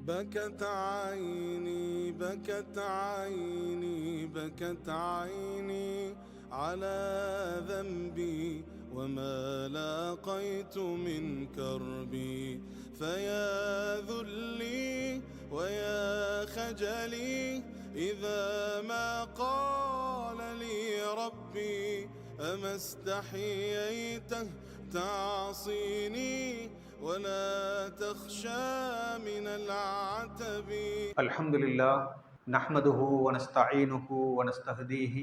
بكت عيني بكت عيني بكت عيني على ذنبي وما لاقيت من كربي فيا ذلي ويا خجلي إذا ما قال لي ربي أما استحييت تعصيني ولا تخشى من العتب. الحمد لله نحمده ونستعينه ونستهديه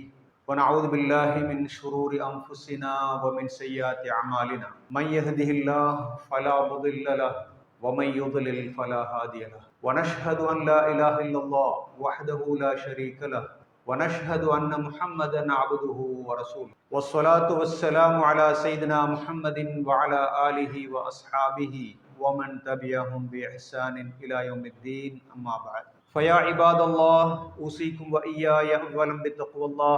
ونعوذ بالله من شرور أنفسنا ومن سيئات أعمالنا من يهده الله فلا مضل له ومن يضلل فلا هادي له ونشهد أن لا إله إلا الله وحده لا شريك له ونشهد أن محمدا عبده ورسوله والصلاة والسلام على سيدنا محمد وعلى آله وأصحابه ومن تبعهم بإحسان إلى يوم الدين أما بعد فيا عباد الله أوصيكم وإياي أولا بتقوى الله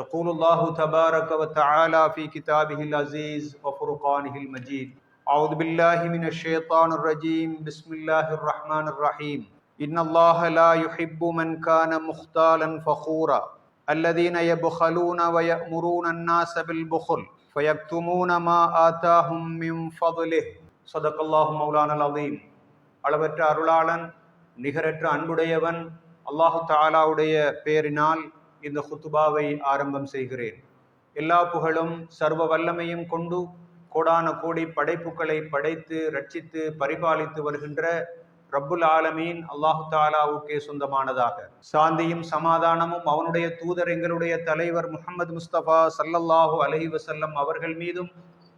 يقول الله تبارك وتعالى في كتابه العزيز وفرقانه المجيد أعوذ بالله من الشيطان الرجيم بسم الله الرحمن الرحيم إن الله لا يحب من كان مختالا فخورا الذين يبخلون ويأمرون الناس بالبخل فيكتمون ما آتاهم من فضله صدق الله مولانا العظيم. அளவற்ற அருளாளன் நிகரற்ற அன்புடையவன் அல்லாஹு தஆலாவுடைய பெயரினால் இந்த குத்துபாவை ஆரம்பம் செய்கிறேன். எல்லா புகழும் சர்வ வல்லமையும் கொண்டு கோடான கோடி படைப்புகளை படைத்து ரட்சித்து பரிபாலித்து வருகின்ற ரப்புல் ஆலமீன் அல்லாஹு தஆலாவுக்கே சொந்தமானதாக. சாந்தியும் சமாதானமும் அவனுடைய தூதர் எங்களுடைய தலைவர் முஹம்மது முஸ்தபா ஸல்லல்லாஹு அலைஹி வஸல்லம் அவர்கள் மீதும்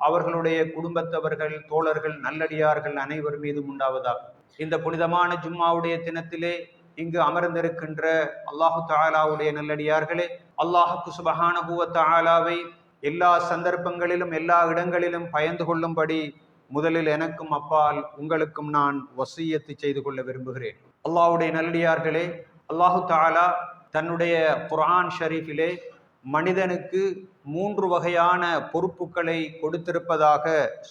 அவர்களுடைய குடும்பத்தவர்கள் தோழர்கள் நல்லடியார்கள் அனைவர் மீதும் உண்டாவதாக. இந்த புனிதமான ஜும்மாவுடைய தினத்திலே இங்கு அமர்ந்திருக்கின்ற அல்லாஹு தஆலாவுடைய நல்லடியார்களே, அல்லாஹ்வுக்கு சுப்ஹானஹு வ தஆலாவை எல்லா சந்தர்ப்பங்களிலும் எல்லா இடங்களிலும் பயந்து கொள்ளும்படி முதலில் எனக்கும் அப்பால் உங்களுக்கும் நான் வசியத்து செய்து கொள்ள விரும்புகிறேன். அல்லாஹ்வுடைய நல்லடியார்களே, அல்லாஹு தஆலா தன்னுடைய குர்ஆன் ஷரீஃபிலே மனிதனுக்கு 3 வகையான பொறுப்புகளை கொடுத்திருப்பதாக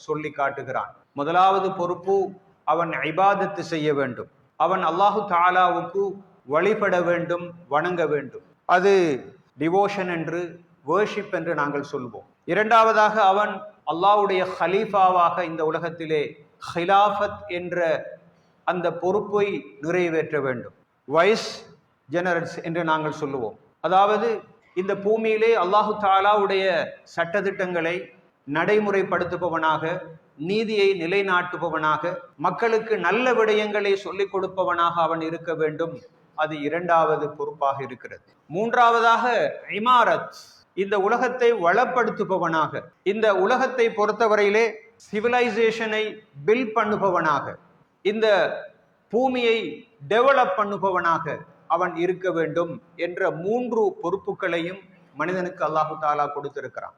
சொல்லி காட்டுகிறான். முதலாவது பொறுப்பு, அவன் இபாதத்து செய்ய வேண்டும், அவன் அல்லாஹு தஆலாவுக்கு வழிபட வேண்டும், வணங்க வேண்டும். அது டிவோஷன் என்று வர்ஷிப் என்று நாங்கள் சொல்வோம். இரண்டாவதாக அவன் அல்லாஹ்வுடைய ஹலீஃபாவாக இந்த உலகத்திலே ஹிலாஃபத் என்ற அந்த பொறுப்பை நிறைவேற்ற வேண்டும். வைஸ் ஜெனரல்ஸ் என்று நாங்கள் சொல்லுவோம். அதாவது இந்த பூமியிலே அல்லாஹு தஆலாவுடைய சட்டதிட்டங்களை நடைமுறைப்படுத்துபவனாக, நீதியை நிலைநாட்டுபவனாக, மக்களுக்கு நல்ல விடயங்களை சொல்லிக் கொடுப்பவனாக அவன் இருக்க வேண்டும். அது இரண்டாவது பொறுப்பாக இருக்கிறது. மூன்றாவதாக இமாரத், இந்த உலகத்தை வளப்படுத்துபவனாக, இந்த உலகத்தை பொறுத்தவரையிலே சிவிலைசேஷனை பில்ட் பண்ணுபவனாக, இந்த பூமியை டெவலப் பண்ணுபவனாக அவன் இருக்க வேண்டும் என்ற 3 பொறுப்புகளையும் மனிதனுக்கு அல்லாஹு தஆலா கொடுத்திருக்கிறான்.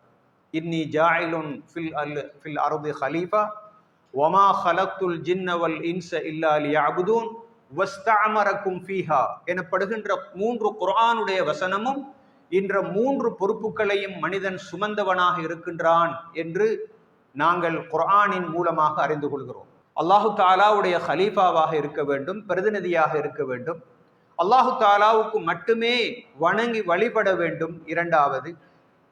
இன்னி ஜாயிலுன் ஃபில் அர்தி ஹலீஃபா வமா ஹலக்துல் ஜின்ன வல் இன்ஸ இல்லா லியஅபுதூன் வஸ்தஅமரக்கும் ஃபீஹா எனப்படுகின்ற 3 குர்ஆனுடைய வசனமும் என்ற 3 பொறுப்புகளையும் மனிதன் சுமந்தவனாக இருக்கின்றான் என்று நாங்கள் குர்ஆனின் மூலமாக அறிந்து கொள்கிறோம். அல்லாஹு தஆலாவுடைய ஹலீஃபாவாக இருக்க வேண்டும், பிரதிநிதியாக இருக்க வேண்டும், அல்லாஹு தஆலாவுக்கு மட்டுமே வணங்கி வழிபட வேண்டும். இரண்டாவது,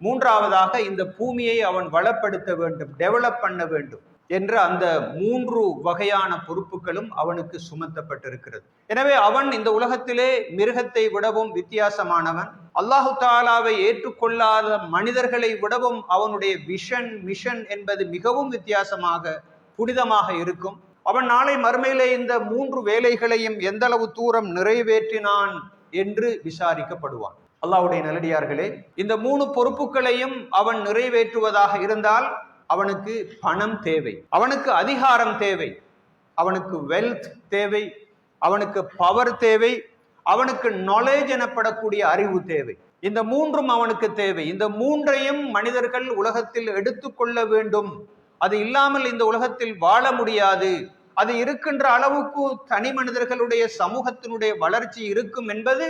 மூன்றாவதாக இந்த பூமியை அவன் வளப்படுத்த வேண்டும், டெவலப் பண்ண வேண்டும் என்ற அந்த 3 வகையான பொறுப்புகளும் அவனுக்கு சுமத்தப்பட்டிருக்கிறது. எனவே அவன் இந்த உலகத்திலே மிருகத்தை விடவும் வித்தியாசமானவன். அல்லாஹு தஆலாவை ஏற்றுக்கொள்ளாத மனிதர்களை விடவும் அவனுடைய மிஷன் என்பது மிகவும் வித்தியாசமாக புனிதமாக இருக்கும். அவன் நாளை மறுமையிலே இந்த 3 வேலைகளையும் எந்த அளவு தூரம் நிறைவேற்றினான் என்று விசாரிக்கப்படுவான். அல்லாஹ்வுடைய நல்லடியார்களே, இந்த 3 பொறுப்புகளையும் அவன் நிறைவேற்றுவதாக இருந்தால் அவனுக்கு பணம் தேவை, அவனுக்கு அதிகாரம் தேவை, அவனுக்கு வெல்த் தேவை, அவனுக்கு பவர் தேவை, அவனுக்கு நாலேஜ் எனப்படக்கூடிய அறிவு தேவை. இந்த 3ம் அவனுக்கு தேவை. இந்த 3ஐயும் மனிதர்கள் உலகத்தில் எடுத்துக்கொள்ள வேண்டும். அது இல்லாமல் இந்த உலகத்தில் வாழ முடியாது. அது இருக்கின்ற அளவுக்கு தனி மனிதர்களுடைய சமூகத்தினுடைய வளர்ச்சி இருக்கும் என்பது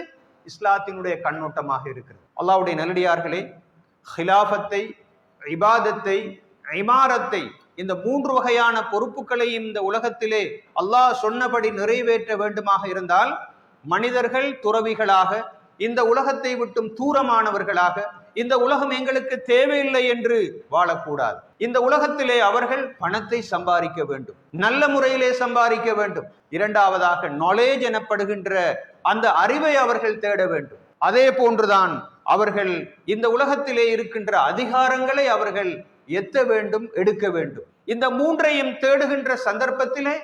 இஸ்லாத்தினுடைய கண்ணோட்டமாக இருக்கிறது. அல்லாஹ்வுடைய நல்லடியார்களே, ஹிலாஃபத்தை, இபாதத்தை, இமாரத்தை இந்த 3 வகையான பொறுப்புகளையும் இந்த உலகத்திலே அல்லாஹ் சொன்னபடி நிறைவேற்ற வேண்டுமாக இருந்தால் மனிதர்கள் துறவிகளாக, இந்த உலகத்தை விட்டும் தூரமானவர்களாக, இந்த உலகம் எங்களுக்கு தேவையில்லை என்று வாழக்கூடாது. இந்த உலகத்திலே அவர்கள் பணத்தை சம்பாதிக்க வேண்டும், நல்ல முறையிலே சம்பாதிக்க வேண்டும். இரண்டாவதாக நாலேஜ் எனப்படுகின்ற அந்த அறிவை அவர்கள் தேட வேண்டும். அதே போன்றுதான் அவர்கள் இந்த உலகத்திலே இருக்கின்ற அதிகாரங்களை அவர்கள் எத்த வேண்டும், எடுக்க வேண்டும். இந்த 3ஐயும் தேடுகின்ற சந்தர்ப்பத்திலே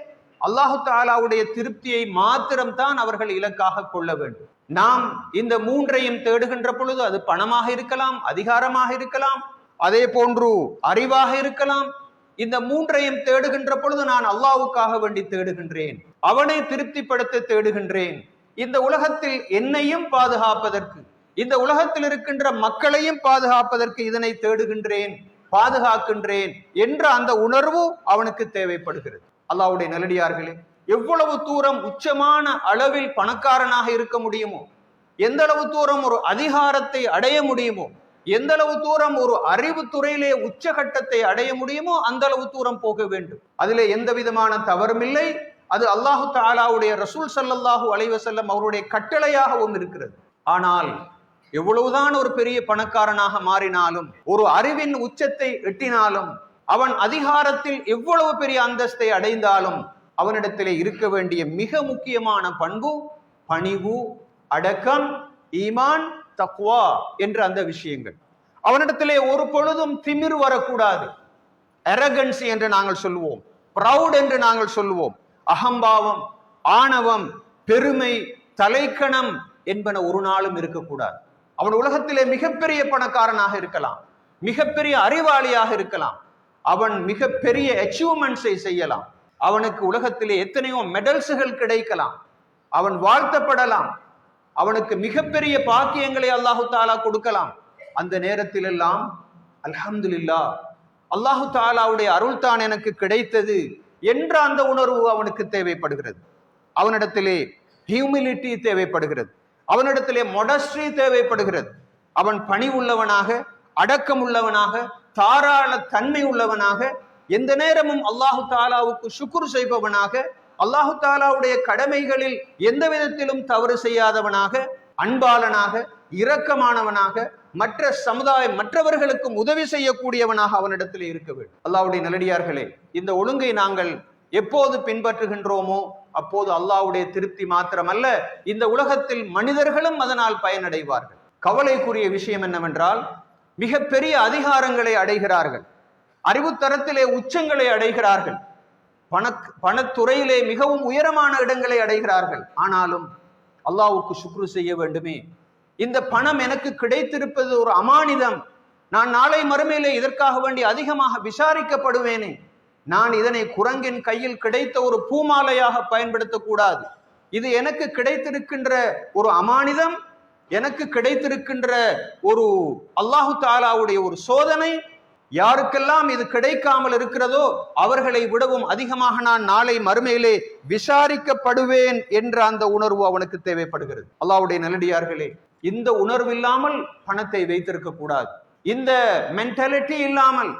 அல்லாஹு தஆலாவுடைய திருப்தியை மாத்திரம்தான் அவர்கள் இலக்காக கொள்ள வேண்டும். நாம் இந்த 3ஐயும் தேடுகின்ற பொழுது அது பணமாக இருக்கலாம், அதிகாரமாக இருக்கலாம், அதே போன்று அறிவாக இருக்கலாம். இந்த 3ஐயும் தேடுகின்ற பொழுது நான் அல்லாஹ்வுக்காக வேண்டி தேடுகின்றேன், அவனை திருப்திப்படுத்த தேடுகின்றேன். இந்த உலகத்தில் என்னையும் பாதுகாப்பதற்கு, இந்த உலகத்தில் இருக்கின்ற மக்களையும் பாதுகாப்பதற்கு இதனை தேடுகின்றேன், பாதுகாக்கின்றேன் என்ற அந்த உணர்வு அவனுக்கு தேவைப்படுகிறது. அல்லாஹ்வுடைய நல்லடியார்களே, எவ்வளவு தூரம் உச்சமான அளவில் பணக்காரனாக இருக்க முடியுமோ, எந்த அளவு தூரம் ஒரு அதிகாரத்தை அடைய முடியுமோ, எந்த அளவு தூரம் ஒரு அறிவு துறையிலே உச்சகட்டத்தை அடைய முடியுமோ அந்த அளவு தூரம் போக வேண்டும். அதிலே எந்த விதமான தவறும் இல்லை. அது அல்லாஹு தஆலாவுடைய ரசூல் ஸல்லல்லாஹு அலைஹி வஸல்லம் அவருடைய கட்டளையாகவும் இருக்கிறது. ஆனால் எவ்வளவுதான் ஒரு பெரிய பணக்காரனாக மாறினாலும், ஒரு அறிவின் உச்சத்தை எட்டினாலும், அவன் அதிகாரத்தில் எவ்வளவு பெரிய அந்தஸ்தை அடைந்தாலும் அவனிடத்திலே இருக்க வேண்டிய மிக முக்கியமான பண்பு பணிவு, அடக்கம், ஈமான், தக்வா என்ற அந்த விஷயங்கள். அவனிடத்திலே ஒரு பொழுதும் திமிர் வரக்கூடாது. அரகன்சி என்று நாங்கள் சொல்லுவோம், ப்ரௌட் என்று நாங்கள் சொல்லுவோம். அகம்பாவம், ஆணவம், பெருமை, தலைக்கணம் என்பன ஒரு நாளும் இருக்கக்கூடாது. அவன் உலகத்திலே மிகப்பெரிய பணக்காரனாக இருக்கலாம், மிகப்பெரிய அறிவாளியாக இருக்கலாம், அவன் மிகப்பெரிய அச்சீவ்மெண்ட்ஸை செய்யலாம், அவனுக்கு உலகத்திலே எத்தனையோ மெடல்ஸுகள் கிடைக்கலாம், அவன் வாழ்த்தப்படலாம், அவனுக்கு மிகப்பெரிய பாக்கியங்களை அல்லாஹு தஆலா கொடுக்கலாம். அந்த நேரத்தில் எல்லாம் அல்ஹம்துலில்லாஹ், அல்லாஹு தஆலாவுடைய அருள் தான் எனக்கு கிடைத்தது என்ற அந்த உணர்வு அவனுக்கு தேவைப்படுகிறது. அவனிடத்திலே ஹியூமிலிட்டி தேவைப்படுகிறது, அவனிடத்திலே மொடஸ்ட்ரி தேவைப்படுகிறது. அவன் பணி உள்ளவனாக, அடக்கம் உள்ளவனாக, தாராள தன்மை உள்ளவனாக, எந்த நேரமும் அல்லாஹு தஆலாவுக்கு ஷுக்ர் செய்பவனாக, அல்லாஹு தஆலாவுடைய கடமைகளில் எந்த விதத்திலும் தவறு செய்யாதவனாக, அன்பாளனாக, இரக்கமானவனாக, மற்றவர்களுக்கும் உதவி செய்யக்கூடியவனாக அவனிடத்தில் இருக்க வேண்டும். அல்லாஹ்வுடைய நல்லடியார்களே, இந்த ஒழுங்கை நாங்கள் எப்போது பின்பற்றுகின்றோமோ அப்போது அல்லாஹ்வுடைய திருப்தி மாத்திரமல்ல, இந்த உலகத்தில் மனிதர்களும் அதனால் பயனடைவார்கள். கவலைக்குரிய விஷயம் என்னவென்றால், மிகப்பெரிய அதிகாரங்களை அடைகிறார்கள், அறிவுத்தரத்திலே உச்சங்களை அடைகிறார்கள், பணத்துறையிலே மிகவும் உயரமான இடங்களை அடைகிறார்கள். ஆனாலும் அல்லாஹ்வுக்கு ஷுக்ரு செய்ய வேண்டுமே. இந்த பணம் எனக்கு கிடைத்திருப்பது ஒரு அமானிதம், நான் நாளை மறுமையிலே இதற்காக வேண்டி அதிகமாக விசாரிக்கப்படுவேனே, நான் இதனை குரங்கின் கையில் கிடைத்த ஒரு பூமாலையாக பயன்படுத்தக்கூடாது. இது எனக்கு கிடைத்திருக்கின்ற ஒரு அமானிதம், எனக்கு கிடைத்திருக்கின்ற ஒரு அல்லாஹு தஆலாவுடைய ஒரு சோதனை. யாருக்கெல்லாம் இது கிடைக்காமல் இருக்கிறதோ அவர்களை விடவும் அதிகமாக நான் நாளை மறுமையிலே விசாரிக்கப்படுவேன் என்ற அந்த உணர்வு அவனுக்கு தேவைப்படுகிறது. அல்லாஹ்வுடைய நல்லடியார்களே, இந்த உணர்வு இல்லாமல் பணத்தை வைத்திருக்க கூடாது. இந்த மென்டாலிட்டி இல்லாமல்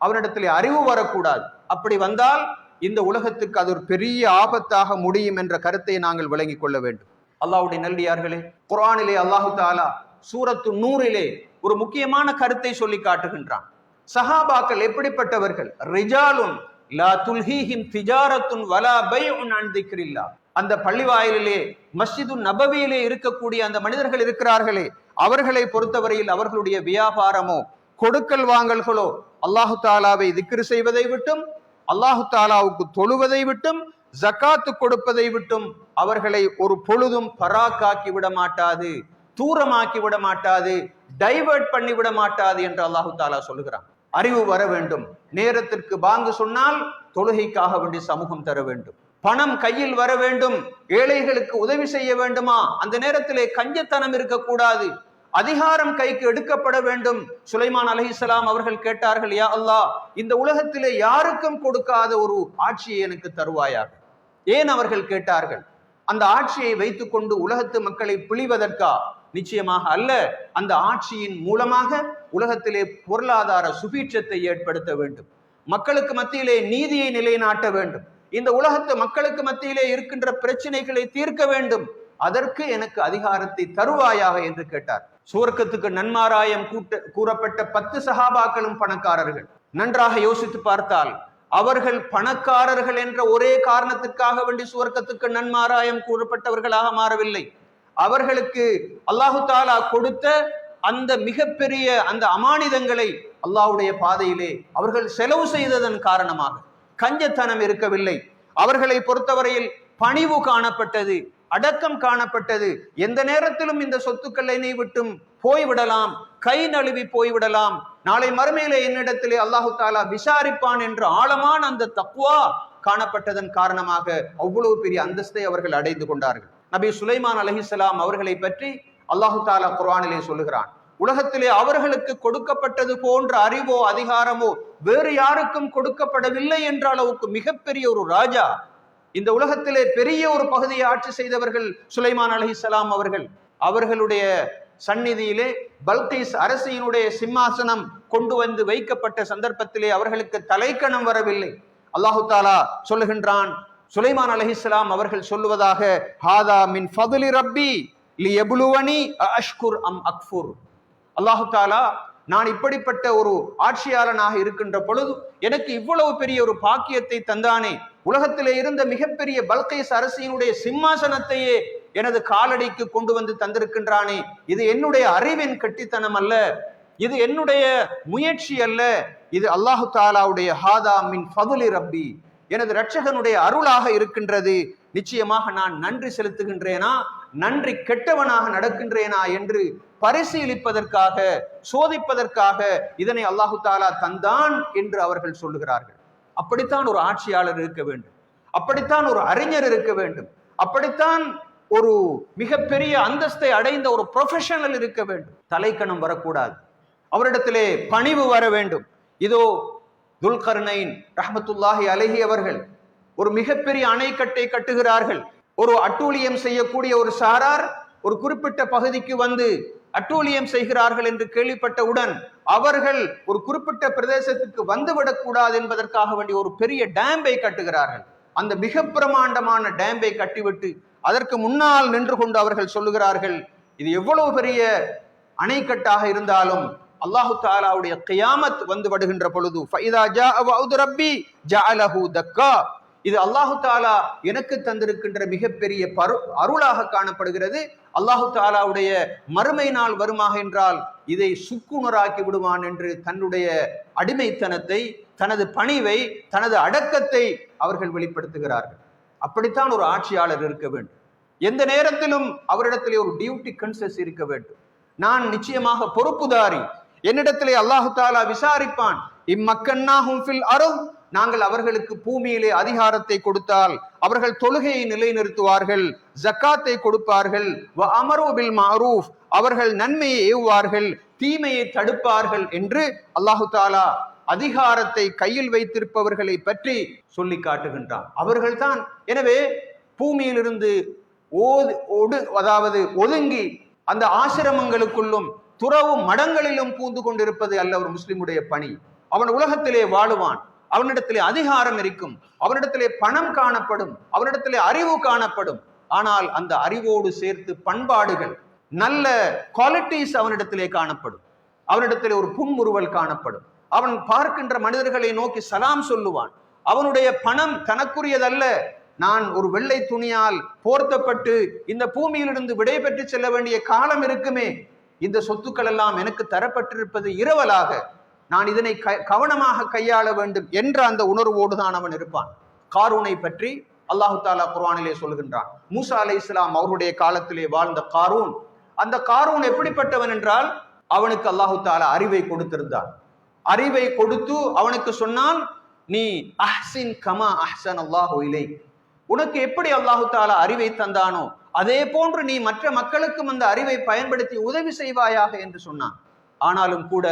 அவனிடத்திலே அறிவு வரக்கூடாது. அப்படி வந்தால் இந்த உலகத்துக்கு அது ஒரு பெரிய ஆபத்தாக முடியும் என்ற கருத்தை நாங்கள் விளங்கிக் கொள்ள வேண்டும். அல்லாஹ்வுடைய நல்லடியார்களே, குர்ஆனிலே அல்லாஹு தஆலா சூரத்து நூரிலே ஒரு முக்கியமான கருத்தை சொல்லி காட்டுகின்றான். சஹாபாக்கள் எப்படிப்பட்டவர்கள்? ரிஜாலுன் லா துல்ஹீஹிம் திஜாரத்துன் வலா பைஉன் அன் திக்ரில்லாஹ். அந்த பள்ளிவாயிலே, மஸ்ஜிது நபவியிலே இருக்கக்கூடிய அந்த மனிதர்கள் இருக்கிறார்களே, அவர்களை பொறுத்தவரையில் அவர்களுடைய வியாபாரமோ கொடுக்கல் வாங்கல்களோ அல்லாஹு தஆலாவை திக்ர் செய்வதை விட்டும், அல்லாஹு தஆலாவுக்கு தொழுவதை விட்டும், ஜகாத்து கொடுப்பதை விட்டும் அவர்களை ஒரு பொழுதும் பராக்காக்கி விட மாட்டாது, தூரமாக்கி விட மாட்டாது, டைவர்ட் பண்ணி விட மாட்டாது என்று அல்லாஹு தஆலா சொல்லுகிறான். அறிவு வர வேண்டும். நேரத்திற்கு பாங்கு சொன்னால் தொழுகைக்காக வேண்டி சமூகம் தர வேண்டும். பணம் கையில் வர வேண்டும். ஏழைகளுக்கு உதவி செய்ய வேண்டுமா? அந்த நேரத்திலே கஞ்சத்தனம் இருக்கக்கூடாது. அதிகாரம் கைக்கு எடுக்கப்பட வேண்டும். சுலைமான் அலைஹிஸ்ஸலாம் அவர்கள் கேட்டார்கள், யா அல்லாஹ், இந்த உலகத்திலே யாருக்கும் கொடுக்காத ஒரு ஆட்சியை எனக்கு தருவாயாக. ஏன் அவர்கள் கேட்டார்கள்? அந்த ஆட்சியை வைத்துக் கொண்டு உலகத்து மக்களை பிழிவதற்கா? நிச்சயமாக அல்ல. அந்த ஆட்சியின் மூலமாக உலகத்திலே பொருளாதார சுபீட்சத்தை ஏற்படுத்த வேண்டும், மக்களுக்கு மத்தியிலே நீதியை நிலைநாட்ட வேண்டும், இந்த உலகத்து மக்களுக்கு மத்தியிலே இருக்கின்ற பிரச்சனைகளை தீர்க்க வேண்டும், அதற்கு எனக்கு அதிகாரத்தை தருவாயாக என்று கேட்டார். சுவர்க்கத்துக்கு நன்மாராயம் கூறப்பட்ட 10 சஹாபாக்களும் பணக்காரர்கள். நன்றாக யோசித்து பார்த்தால் அவர்கள் பணக்காரர்கள் என்ற ஒரே காரணத்துக்காக வேண்டி சுவர்க்கத்துக்கு நன்மாராயம் கூறப்பட்டவர்களாக மாறவில்லை. அவர்களுக்கு அல்லாஹு தாலா கொடுத்த அந்த மிகப்பெரிய அந்த அமானிதங்களை அல்லாஹ்வுடைய பாதையிலே அவர்கள் செலவு செய்ததன் காரணமாக கஞ்சத்தனம் இருக்கவில்லை. அவர்களை பொறுத்தவரையில் பணிவு காணப்பட்டது, அடக்கம் காணப்பட்டது. எந்த நேரத்திலும் இந்த சொத்துக்களை என்னை விட்டும் போய்விடலாம், கை நழுவி போய்விடலாம், நாளை மறுமையிலே என்னிடத்திலே அல்லாஹு தாலா விசாரிப்பான் என்ற ஆழமான அந்த தக்வா காணப்பட்டதன் காரணமாக அவ்வளவு பெரிய அந்தஸ்தை அவர்கள் அடைந்து கொண்டார்கள். நபி சுலைமான் அலைஹிஸ்ஸலாம் அவர்களை பற்றி அல்லாஹு தாலா குர்ஆனிலே சொல்லுகிறான், உலகத்திலே அவர்களுக்கு கொடுக்கப்பட்டது போன்ற அறிவோ அதிகாரமோ வேறு யாருக்கும் கொடுக்கப்படவில்லை என்ற அளவுக்கு மிகப்பெரிய ஒரு ராஜா, இந்த உலகத்திலே பெரிய ஒரு பகுதியை ஆட்சி செய்தவர்கள் சுலைமான் அலைஹிஸ்ஸலாம் அவர்கள். அவர்களுடைய சந்நிதியிலே பல்கீஸ் அரசியினுடைய சிம்மாசனம் கொண்டு வந்து வைக்கப்பட்ட சந்தர்ப்பத்திலே அவர்களுக்கு தலைக்கணம் வரவில்லை. அல்லாஹு தாலா சொல்லுகின்றான், சுலைமான் அலைஹிஸ்ஸலாம் அவர்கள் சொல்லுவதாக, ஹாதா மின் ஃபதுலி ரப்பி லியப்லுவனி அஷ்குர் அம் அக்ஃபுர். அல்லாஹு தாலா நான் இப்படிப்பட்ட ஒரு ஆட்சியாளனாக இருக்கின்ற பொழுது எனக்கு இவ்வளவு பெரிய ஒரு பாக்கியத்தை தந்தானே, உலகத்திலே இருந்த மிகப்பெரிய பல்கீஸ் அரசியினுடைய சிம்மாசனத்தையே எனது காலடிக்கு கொண்டு வந்து தந்திருக்கின்றானே, இது என்னுடைய அறிவின் கட்டித்தனம் அல்ல, இது என்னுடைய முயற்சி அல்ல, இது அல்லாஹு தாலாவுடைய ஹாதா மின் ஃபதுலி ரப்பி, எனது இரட்சகனுடைய அருளாக இருக்கின்றது. நிச்சயமாக நான் நன்றி செலுத்துகின்றேனா, நன்றி கெட்டவனாக நடக்கின்றேனா என்று பரிசீலிப்பதற்காக, சோதிப்பதற்காக இதனை அல்லாஹு தாலா தந்தான் என்று அவர்கள் சொல்லுகிறார்கள். அப்படித்தான் ஒரு ஆட்சியாளர் இருக்க வேண்டும், அப்படித்தான் ஒரு அறிஞர் இருக்க வேண்டும், அப்படித்தான் ஒரு மிகப்பெரிய அந்தஸ்தை அடைந்த ஒரு ப்ரொஃபஷனல் இருக்க வேண்டும். தலைக்கணம் வரக்கூடாது, அவரிடத்திலே பணிவு வர வேண்டும். இதோ துல்கர்னைன் ரஹ்மத்துல்லாஹி அலைஹி அவர்கள் ஒரு மிகப்பெரிய அணைக்கட்டை கட்டுகிறார்கள். ஒரு அட்டூழியம் செய்யக்கூடிய ஒரு சாரார் ஒரு குறிப்பிட்ட பகுதிக்கு வந்து அட்டூழியம் செய்கிறார்கள் என்று கேள்விப்பட்டவுடன் அவர்கள் ஒரு குறிப்பிட்ட பிரதேசத்துக்கு வந்துவிடக் கூடாது என்பதற்காக வேண்டிய ஒரு பெரிய டேம்பை கட்டுகிறார்கள். அந்த மிக பிரமாண்டமான டேம்பை கட்டிவிட்டு அதற்கு முன்னால் நின்று கொண்டு அவர்கள் சொல்லுகிறார்கள், இது எவ்வளவு பெரிய அணைக்கட்டாக இருந்தாலும் அல்லாஹு தாலாவுடைய கியாமத் வந்து விடுகின்ற பொழுது ஃபைதா ஜாஅ வஅது ரப்பி ஜஅலஹு தக்கா, இது அல்லாஹு தாலா எனக்கு தந்திருக்கின்ற மிகப்பெரிய அருளாக காணப்படுகிறது. அல்லாஹு தாலாவுடைய மறுமை நாள் வருமாக என்றால் இதை சுக்குநராக்கி விடுவான் என்று தன்னுடைய அடிமைத்தனத்தை, தனது பணிவை, தனது அடக்கத்தை அவர்கள் வெளிப்படுத்துகிறார்கள். அப்படித்தான் ஒரு ஆட்சியாளர் இருக்க வேண்டும். எந்த நேரத்திலும் அவரிடத்திலே ஒரு டியூட்டி கன்சஸ் இருக்க வேண்டும். நான் நிச்சயமாக பொறுப்புதாரி, என்னிடத்திலே அல்லாஹு தாலா விசாரிப்பான். இம்மக்கன்னாஹும் ஃபில் அர்த், நாங்கள் அவர்களுக்கு பூமியிலே அதிகாரத்தை கொடுத்தால் அவர்கள் தொழுகையை நிலைநிறுத்துவார்கள், ஜக்காத்தை கொடுப்பார்கள், வ அமரு பில் மஅரூஃப், அவர்கள் நன்மையை ஏவுவார்கள், தீமையை தடுப்பார்கள் என்று அல்லாஹு தாலா அதிகாரத்தை கையில் வைத்திருப்பவர்களை பற்றி சொல்லி காட்டுகின்றான். அவர்கள்தான் எனவே பூமியிலிருந்து ஒதுங்கி அந்த ஆசிரமங்களுக்குள்ளும் துறவு மடங்களிலும் பூந்து கொண்டிருப்பது அல்ல ஒரு முஸ்லிமுடைய பணி. அவன் உலகத்திலே வாழுவான், அவனிடத்திலே அதிகாரம் இருக்கும், அவனிடத்திலே பணம் காணப்படும், அவனிடத்திலே அறிவு காணப்படும். ஆனால் அந்த அறிவோடு சேர்த்து பண்பாடுகள், நல்ல குவாலிட்டிஸ் அவனிடத்திலே காணப்படும். அவனிடத்திலே ஒரு புன்முறுவல் காணப்படும். அவன் பார்க்கின்ற மனிதர்களை நோக்கி சலாம் சொல்லுவான். அவனுடைய பணம் தனக்குரியதல்ல. நான் ஒரு வெள்ளை துணியால் போர்த்தப்பட்டு இந்த பூமியிலிருந்து விடை பெற்று செல்ல வேண்டிய காலம் இருக்குமே, இந்த சொத்துக்கள் எல்லாம் எனக்கு தரப்பட்டிருப்பது இரவலாக, நான் இதனை கவனமாக கையாள வேண்டும் என்ற அந்த உணர்வோடு தான் அவன் இருப்பான். காரூனை பற்றி அல்லாஹு தாலா குர்ஆனிலே சொல்கின்றான். மூசா அலைஹிஸ்ஸலாம் அவருடைய காலத்திலே வாழ்ந்த காரூன், அந்த காரூன் எப்படிப்பட்டவன் என்றால் அவனுக்கு அல்லாஹு தாலா அறிவை கொடுத்திருந்தான். அறிவை கொடுத்து அவனுக்கு சொன்னால், நீ அஹ்சின் கமா அஹ்சன் அல்லாஹு இலைக், உனக்கு எப்படி அல்லாஹு தாலா அறிவை தந்தானோ அதே போன்று நீ மற்ற மக்களுக்கும் அந்த அறிவை பயன்படுத்தி உதவி செய்வாயாக என்று சொன்னான். ஆனாலும் கூட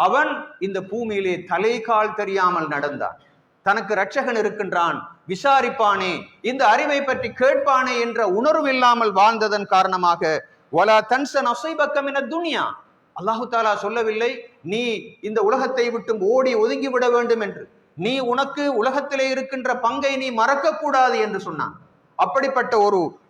அவன் இந்த பூமியிலே தலைகால் தெரியாமல் நடந்தான். தனக்கு இரட்சகன் இருக்கின்றான், விசாரிப்பானே, இந்த அறிவை பற்றி கேட்பானே என்ற உணர்வு இல்லாமல் வாழ்ந்ததன் காரணமாக வலா தன்ஸ நஸீபக மினத் துன்யா, அல்லாஹு தாலா சொல்லவில்லை நீ இந்த உலகத்தை விட்டு ஓடி ஒதுங்கி விட வேண்டும் என்று. நீ உனக்கு உலகத்திலே இருக்கின்ற பங்கை நீ மறக்க கூடாது என்று சொன்னான். அப்படிப்பட்ட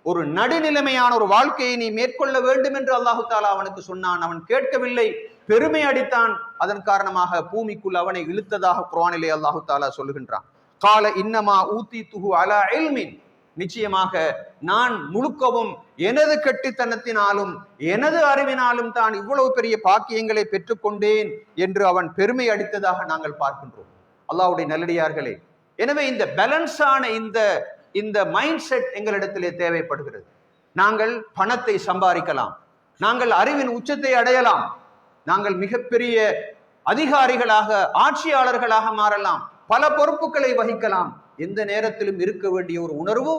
ஒரு நடுநிலைமையான ஒரு வாழ்க்கையை நீ மேற்கொள்ள வேண்டும் என்று அல்லாஹு தாலா அவனுக்கு சொன்னான். அவன் கேட்கவில்லை, பெருமை அடித்தான். அதன் காரணமாக பூமிக்குள் அவனை இழுத்ததாக குர்ஆனிலே அல்லாஹு தாலா சொல்லுகின்றான். கால இன்னமா ஊத்தி துஹு அலா இல்மின், நிச்சயமாக நான் முழுக்கவும் எனது கெட்டித்தனத்தினாலும் எனது அறிவினாலும் தான் இவ்வளவு பெரிய பாக்கியங்களை பெற்றுக்கொண்டேன் என்று அவன் பெருமை அடித்ததாக நாங்கள் பார்க்கின்றோம். அல்லாஹ்வுடைய நல்லடியார்களே, எனவே இந்த பேலன்ஸான இந்த மைண்ட் செட் எங்களிடத்திலே தேவைப்படுகிறது. நாங்கள் பணத்தை சம்பாதிக்கலாம், நாங்கள் அறிவின் உச்சத்தை அடையலாம், நாங்கள் மிகப்பெரிய அதிகாரிகளாக ஆட்சியாளர்களாக மாறலாம், பல பொறுப்புகளை வகிக்கலாம். எந்த நேரத்திலும் இருக்க வேண்டிய ஒரு உணர்வு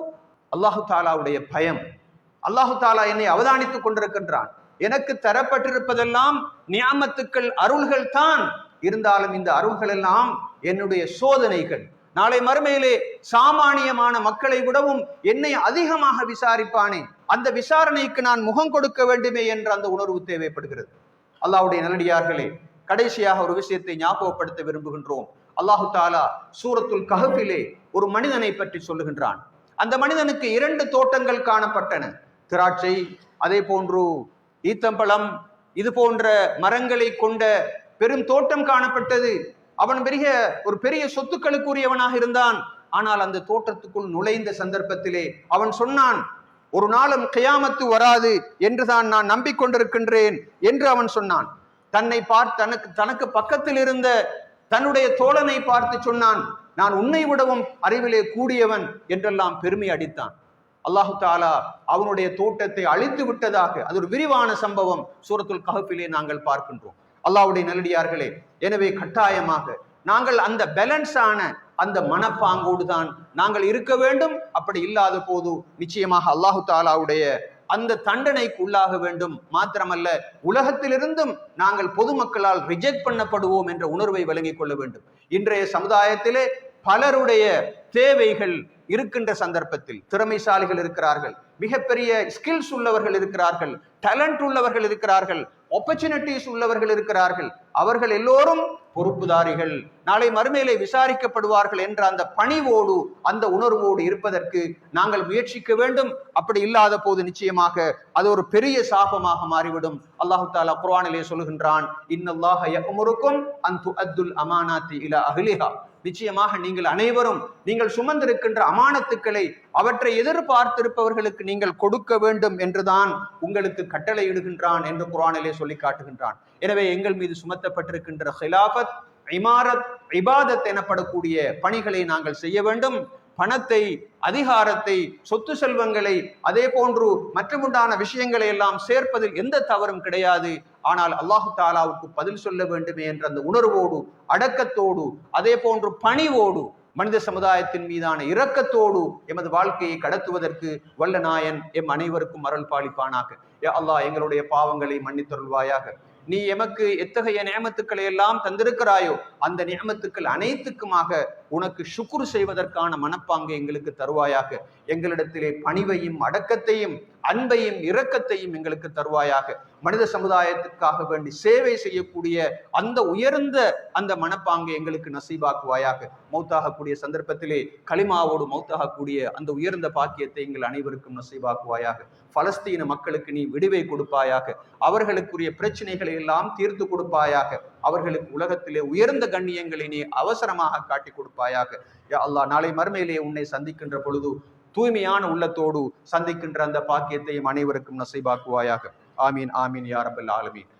அல்லாஹு தாலாவுடைய பயம். அல்லாஹு தாலா என்னை அவதானித்துக் கொண்டிருக்கின்றான். எனக்கு தரப்பட்டிருப்பதெல்லாம் நியாமத்துக்கள், அருள்கள் தான். இருந்தாலும் இந்த அருள்கள் எல்லாம் என்னுடைய சோதனைகள். நாளை மறுமையிலே சாமானியமான மக்களை விடவும் என்னை அதிகமாக விசாரிப்பானே, அந்த விசாரணைக்கு நான் முகம் கொடுக்க வேண்டுமே என்ற அந்த உணர்வு தேவைப்படுகிறது. அல்லாஹ்வுடைய நல்லடியார்களே, கடைசியாக ஒரு விஷயத்தை ஞாபகப்படுத்த விரும்புகின்றோம். அல்லாஹு தாலா சூரத்துல் கஹ்ஃபிலே ஒரு மனிதனை பற்றி சொல்லுகின்றான். அந்த மனிதனுக்கு 2 தோட்டங்கள் காணப்பட்டன. திராட்சை, அதே போன்று ஈத்தம்பழம், இது போன்ற மரங்களை கொண்ட பெரும் தோட்டம் காணப்பட்டது. அவன் ஒரு பெரிய சொத்துக்களுக்குரியவனாக இருந்தான். ஆனால் அந்த தோட்டத்துக்குள் நுழைந்த சந்தர்ப்பத்திலே அவன் சொன்னான், ஒரு நாளும் கியாமத்து வராது என்றுதான் நான் நம்பிக்கொண்டிருக்கின்றேன் என்று அவன் சொன்னான். தனக்கு பக்கத்தில் இருந்த தன்னுடைய தோழனை பார்த்து சொன்னான், நான் உன்னை விடவும் அறிவிலே கூடியவன் என்றெல்லாம் பெருமை அடித்தான். அல்லாஹு தாலா அவனுடைய தோட்டத்தை அழித்து விட்டதாக அது ஒரு விரிவான சம்பவம் சூரத்துல் கஹ்ஃபிலே நாங்கள் பார்க்கின்றோம். அல்லாஹ்வுடைய நல்லடியார்களே, எனவே கட்டாயமாக நாங்கள் அந்த பேலன்ஸான அந்த மனப்பாங்கோடு தான் நாங்கள் இருக்க வேண்டும். அப்படி இல்லாத போது நிச்சயமாக அல்லாஹு தாலாவுடைய அந்த தண்டனைக்கு உள்ளாக வேண்டும். மாத்திரமல்ல, உலகத்திலிருந்தும் நாங்கள் பொதுமக்களால் ரிஜெக்ட் பண்ணப்படுவோம் என்ற உணர்வை விளங்கிக் கொள்ள வேண்டும். இன்றைய சமுதாயத்திலே பலருடைய தேவைகள் இருக்கின்ற சந்தர்ப்பத்தில் திறமைசாலிகள் இருக்கிறார்கள், மிகப்பெரிய ஸ்கில்ஸ் உள்ளவர்கள் இருக்கிறார்கள், டேலண்ட் உள்ளவர்கள் இருக்கிறார்கள், ஆப்பர்ச்சுனிட்டிஸ் உள்ளவர்கள் இருக்கிறார்கள். அவர்கள் எல்லோரும் பொறுப்புதாரிகள், நாளை மறுமையிலே விசாரிக்கப்படுவார்கள் என்ற அந்த பணிவோடு அந்த உணர்வோடு இருப்பதற்கு நாங்கள் முயற்சிக்க வேண்டும். அப்படி இல்லாத போது நிச்சயமாக அது ஒரு பெரிய சாபமாக மாறிவிடும். அல்லாஹு தாலா குர்ஆனிலே சொல்லுகின்றான், இன்னல்லாஹ யஅமுருக்கும் அன் துஅத்துல் அமானாத்தி இலா அஹ்லிஹா, நிச்சயமாக நீங்கள் அனைவரும் நீங்கள் சுமந்திருக்கின்ற அமானத்துக்களை அவற்றை எதிர்பார்த்திருப்பவர்களுக்கு நீங்கள் கொடுக்க வேண்டும் என்றுதான் உங்களுக்கு கட்டளை இடுகின்றான் என்று குர்ஆனிலே சொல்லி காட்டுகின்றான். எனவே எங்கள் மீது சுமத்தப்பட்டிருக்கின்ற ஹிலாஃபத், இமாரத், இபாதத் எனப்படக்கூடிய பணிகளை நாங்கள் செய்ய வேண்டும். பணத்தை, அதிகாரத்தை, சொத்து செல்வங்களை, அதே போன்று மற்றமுண்டான விஷயங்களை எல்லாம் சேர்ப்பதில் எந்த தவறும் கிடையாது. ஆனால் அல்லாஹு தாலாவுக்கு பதில் சொல்ல வேண்டுமே என்ற அந்த உணர்வோடு, அடக்கத்தோடு, அதே போன்று பணிவோடு, மனித சமுதாயத்தின் மீதான இரக்கத்தோடு எமது வாழ்க்கையை கடத்துவதற்கு வல்ல நாயன் எம் அனைவருக்கும் அருள் பாலிப்பானாக. யா அல்லாஹ், எங்களுடைய பாவங்களை மன்னித்தருள்வாயாக. நீ எமக்கு எத்தகைய நியமத்துக்களை எல்லாம் தந்திருக்கிறாயோ அந்த நியமத்துக்கள் அனைத்துக்குமாக உனக்கு ஷுக்ர் செய்வதற்கான மனப்பாங்கை எங்களுக்கு தருவாயாக. எங்களிடத்திலே பணிவையும் அடக்கத்தையும் அன்பையும் இரக்கத்தையும் எங்களுக்கு தருவாயாக. மனித சமுதாயத்துக்காக வேண்டி சேவை செய்யக்கூடிய அந்த உயர்ந்த அந்த மனப்பாங்கை எங்களுக்கு நசீபாக்குவாயாக. மௌத்தாகக்கூடிய சந்தர்ப்பத்திலே களிமாவோடு மௌத்தாகக்கூடிய அந்த உயர்ந்த பாக்கியத்தை எங்கள் அனைவருக்கும் நசீபாக்குவாயாக. பலஸ்தீன மக்களுக்கு நீ விடுவை கொடுப்பாயாக. அவர்களுக்குரிய பிரச்சனைகளை எல்லாம் தீர்த்து கொடுப்பாயாக. அவர்களுக்கு உலகத்திலே உயர்ந்த கண்ணியங்களை நீ அவசரமாக காட்டி கொடுப்பாயாக. யா அல்லாஹ், நாளை மறுமையிலே உன்னை சந்திக்கின்ற பொழுது தூய்மையான உள்ளத்தோடு சந்திக்கின்ற அந்த பாக்கியத்தையும் அனைவருக்கும் நசீபாக்குவாயாக. ஆமீன் ஆமீன் யா ரப்பல் ஆலமீன்.